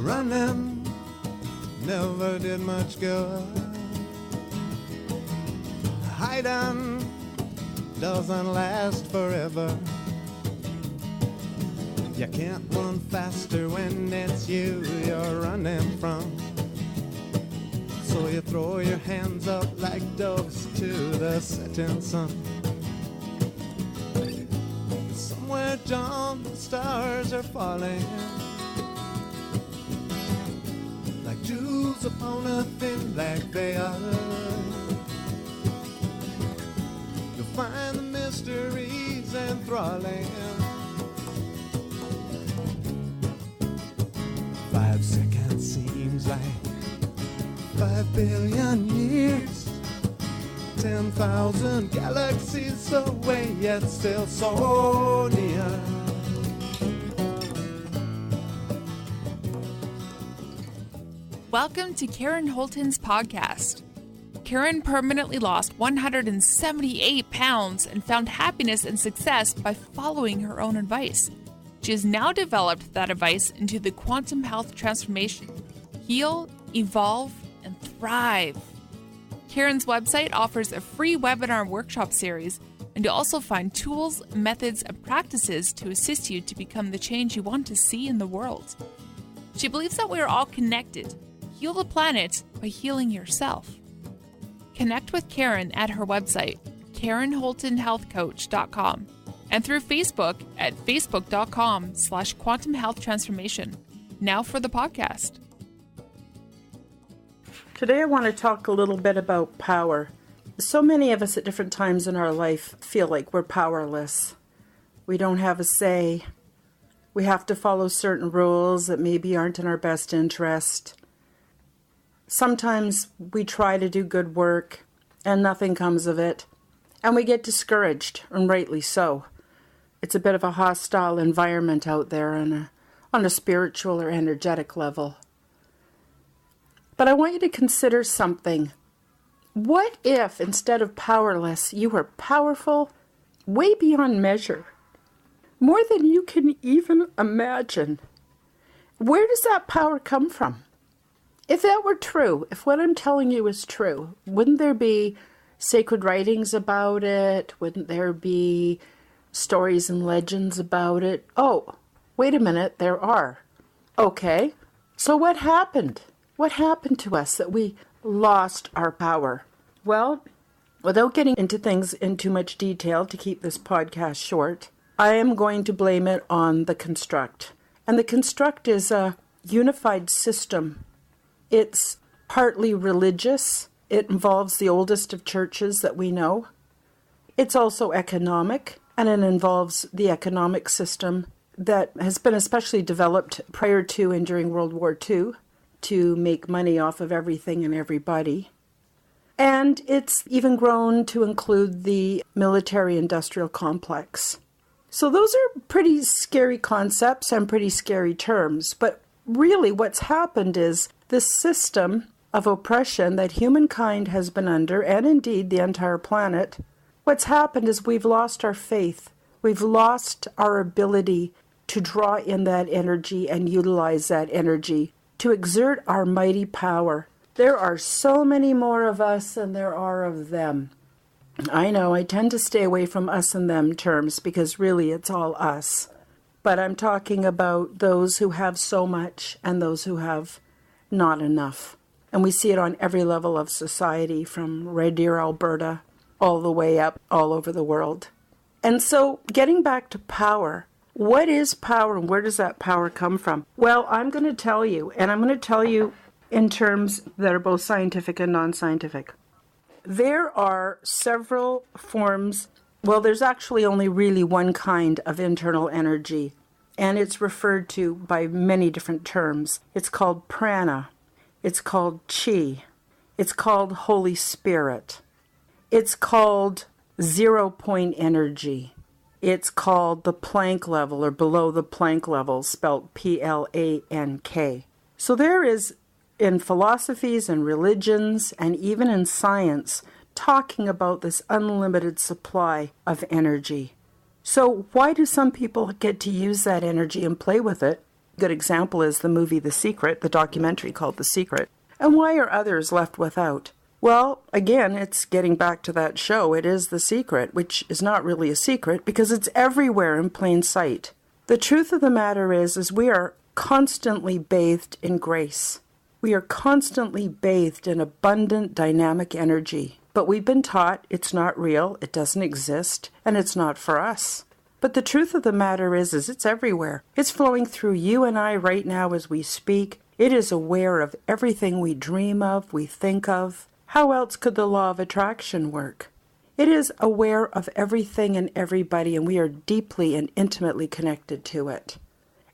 Running never did much good. Hiding doesn't last forever. You can't run faster when it's you you're running from. So you throw your hands up like doves to the setting sun. Somewhere down the stars are falling like dews upon a thin black veil. You'll find the mysteries enthralling. 5 seconds seems like 5 billion years. 10,000 galaxies away, yet still so near. Welcome to Karen Holton's podcast. Karen permanently lost 178 pounds and found happiness and success by following her own advice. She has now developed that advice into the quantum health transformation: heal, evolve, and thrive. Karen's website offers a free webinar workshop series, and you'll also find tools, methods, and practices to assist you to become the change you want to see in the world. She believes that we are all connected. Heal the planet by healing yourself. Connect with Karen at her website, KarenHoltonHealthCoach.com, and through Facebook at Facebook.com/Quantum Health Transformation. Now for the podcast. Today I want to talk a little bit about power. So many of us at different times in our life feel like we're powerless. We don't have a say. We have to follow certain rules that maybe aren't in our best interest. Sometimes we try to do good work and nothing comes of it. And we get discouraged, and rightly so. It's a bit of a hostile environment out there on a spiritual or energetic level. But I want you to consider something. What if, instead of powerless, you were powerful way beyond measure? More than you can even imagine. Where does that power come from? If that were true, if what I'm telling you is true, wouldn't there be sacred writings about it? Wouldn't there be stories and legends about it? Oh, wait a minute, there are. Okay, so what happened? What happened to us that we lost our power? Well, without getting into things in too much detail to keep this podcast short, I am going to blame it on the construct. And the construct is a unified system. It's partly religious. It involves the oldest of churches that we know. It's also economic, and it involves the economic system that has been especially developed prior to and during World War II to make money off of everything and everybody. And it's even grown to include the military-industrial complex. So those are pretty scary concepts and pretty scary terms, but really what's happened is this system of oppression that humankind has been under, and indeed the entire planet, what's happened is we've lost our faith. We've lost our ability to draw in that energy and utilize that energy to exert our mighty power. There are so many more of us than there are of them. I know I tend to stay away from us and them terms because really it's all us. But I'm talking about those who have so much and those who have not enough. And we see it on every level of society, from Red Deer, Alberta, all the way up all over the world. And so getting back to power, what is power and where does that power come from? Well, I'm going to tell you, and I'm going to tell you in terms that are both scientific and non-scientific. There are several forms. Well, there's actually only really one kind of internal energy, and it's referred to by many different terms. It's called prana. It's called chi. It's called Holy Spirit. It's called zero-point energy. It's called the Planck level, or below the Planck level, spelled P-L-A-N-K. So there is, in philosophies and religions and even in science, talking about this unlimited supply of energy. So why do some people get to use that energy and play with it? Good example is the movie The Secret, the documentary called The Secret. And why are others left without? Well, again, it's getting back to that show. It is The Secret, which is not really a secret because it's everywhere in plain sight. The truth of the matter is we are constantly bathed in grace. We are constantly bathed in abundant, dynamic energy. But we've been taught it's not real, it doesn't exist, and it's not for us. But the truth of the matter is it's everywhere. It's flowing through you and I right now as we speak. It is aware of everything we dream of, we think of. How else could the law of attraction work? It is aware of everything and everybody, and we are deeply and intimately connected to it.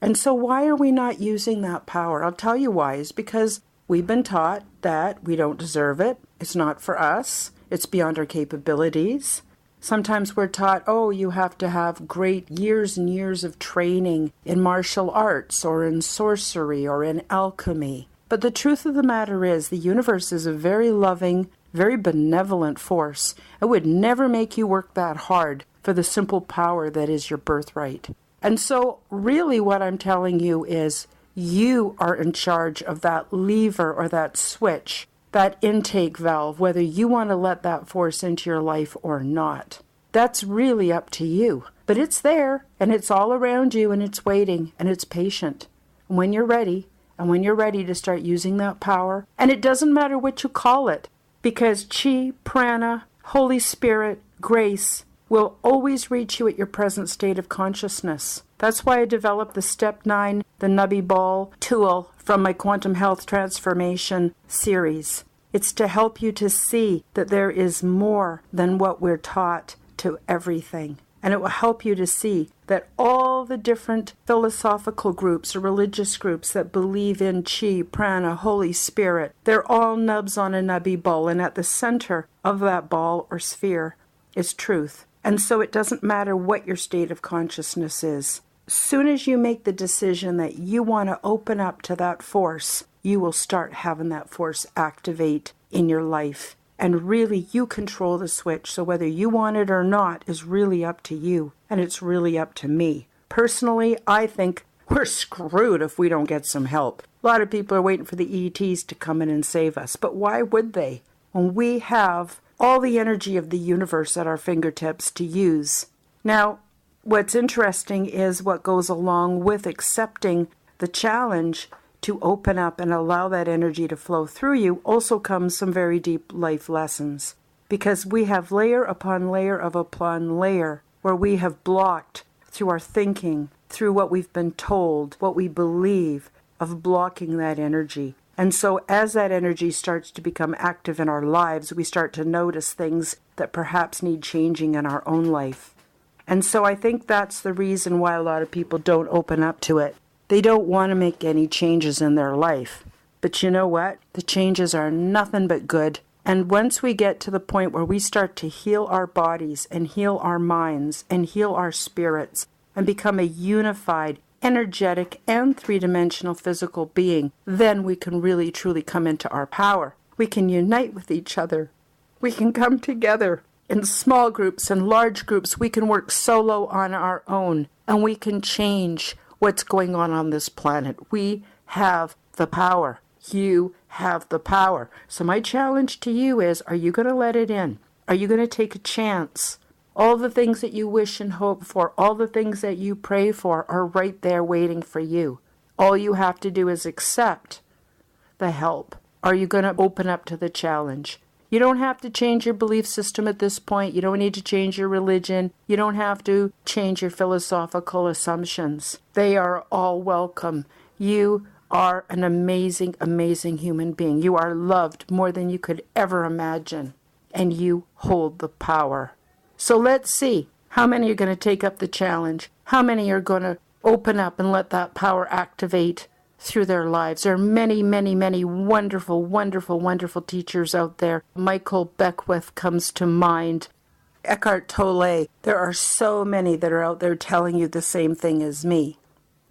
And so why are we not using that power? I'll tell you why. It's because we've been taught that we don't deserve it. It's not for us. It's beyond our capabilities. Sometimes we're taught, oh, you have to have great years and years of training in martial arts or in sorcery or in alchemy. But the truth of the matter is the universe is a very loving, very benevolent force. It would never make you work that hard for the simple power that is your birthright. And so really what I'm telling you is you are in charge of that lever or that switch, that intake valve, whether you want to let that force into your life or not. That's really up to you. But it's there, and it's all around you, and it's waiting, and it's patient. And when you're ready, to start using that power, and it doesn't matter what you call it, because chi, prana, Holy Spirit, grace will always reach you at your present state of consciousness. That's why I developed the Step 9, the Nubby Ball tool from my Quantum Health Transformation series. It's to help you to see that there is more than what we're taught to everything. And it will help you to see that all the different philosophical groups or religious groups that believe in chi, prana, Holy Spirit, they're all nubs on a nubby ball. And at the center of that ball or sphere is truth. And so it doesn't matter what your state of consciousness is. As soon as you make the decision that you want to open up to that force, you will start having that force activate in your life. And really, you control the switch. So whether you want it or not is really up to you. And it's really up to me. Personally, I think we're screwed if we don't get some help. A lot of people are waiting for the ETs to come in and save us. But why would they? When we have all the energy of the universe at our fingertips to use. Now, what's interesting is what goes along with accepting the challenge to open up and allow that energy to flow through you also comes some very deep life lessons. Because we have layer upon layer upon layer where we have blocked through our thinking, through what we've been told, what we believe, of blocking that energy. And so as that energy starts to become active in our lives, we start to notice things that perhaps need changing in our own life. And so I think that's the reason why a lot of people don't open up to it. They don't want to make any changes in their life. But you know what? The changes are nothing but good. And once we get to the point where we start to heal our bodies and heal our minds and heal our spirits and become a unified, energetic, and three-dimensional physical being, then we can really truly come into our power. We can unite with each other. We can come together in small groups and large groups. We can work solo on our own, and we can change what's going on this planet. We have the power. You have the power. So my challenge to you is, are you going to let it in? Are you going to take a chance? All the things that you wish and hope for, all the things that you pray for are right there waiting for you. All you have to do is accept the help. Are you going to open up to the challenge? You don't have to change your belief system at this point. You don't need to change your religion. You don't have to change your philosophical assumptions. They are all welcome. You are an amazing, amazing human being. You are loved more than you could ever imagine. And you hold the power. So let's see how many are going to take up the challenge. How many are going to open up and let that power activate through their lives. There are many, many, many wonderful, wonderful, wonderful teachers out there. Michael Beckwith comes to mind. Eckhart Tolle. There are so many that are out there telling you the same thing as me.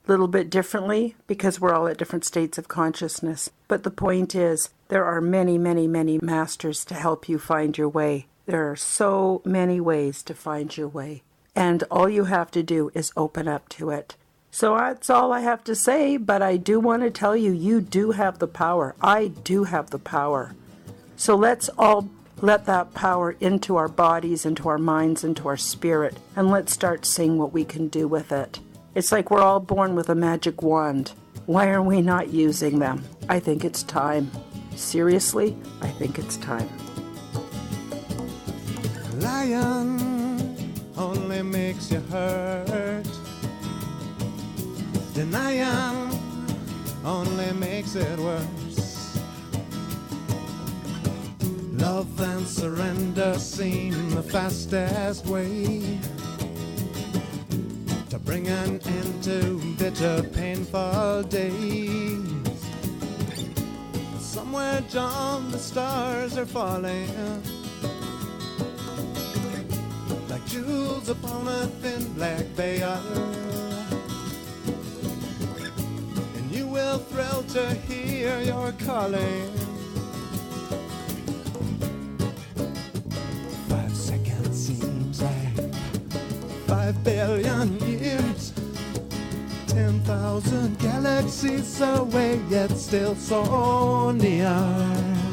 A little bit differently because we're all at different states of consciousness. But the point is, there are many, many, many masters to help you find your way. There are so many ways to find your way. And all you have to do is open up to it. So that's all I have to say, but I do want to tell you, you do have the power. I do have the power. So let's all let that power into our bodies, into our minds, into our spirit, and let's start seeing what we can do with it. It's like we're all born with a magic wand. Why are we not using them? I think it's time. Seriously, I think it's time. Lion only makes you hurt. Denying only makes it worse. Love and surrender seem the fastest way to bring an end to bitter, painful days. Somewhere down the stars are falling like jewels upon a thin black veil. Will thrill to hear your calling. 5 seconds seems like 5 billion years. 10,000 galaxies away, yet still so near.